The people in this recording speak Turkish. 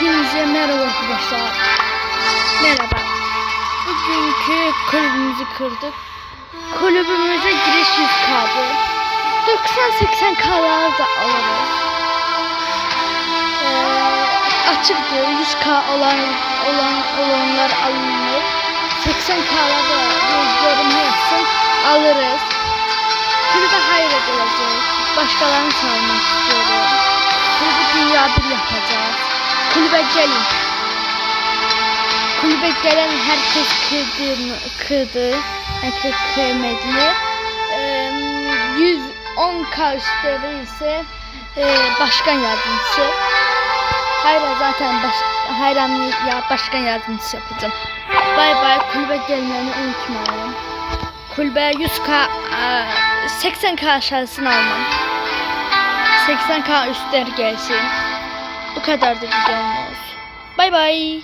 Hepinize merhaba arkadaşlar. Merhaba. Bugünkü kulübümüzü kırdık. Kulübümüze giriş 100 kaldı. 90-80 kalar da alırız. Açıktır 100k olanlar alınır. 80 kalar da yorum yapsın alırız. Kulübe hayır edilecek. Başkalarını çağırmak istiyorum. Kulübü dünya bir yapacağız. Kulübe gelin. Kulübe gelen herkes kırdı. Herkes kıymetli. 110k üstleri ise başkan yardımcısı. Hayra zaten başkan yardımcısı yapacağım. Bay bay, kulübe gelmeni unutmayın. Kulübe 100k 80k aşağısını almam. 80k üstler gelsin. Bu kadardı videomuz. Bay bay.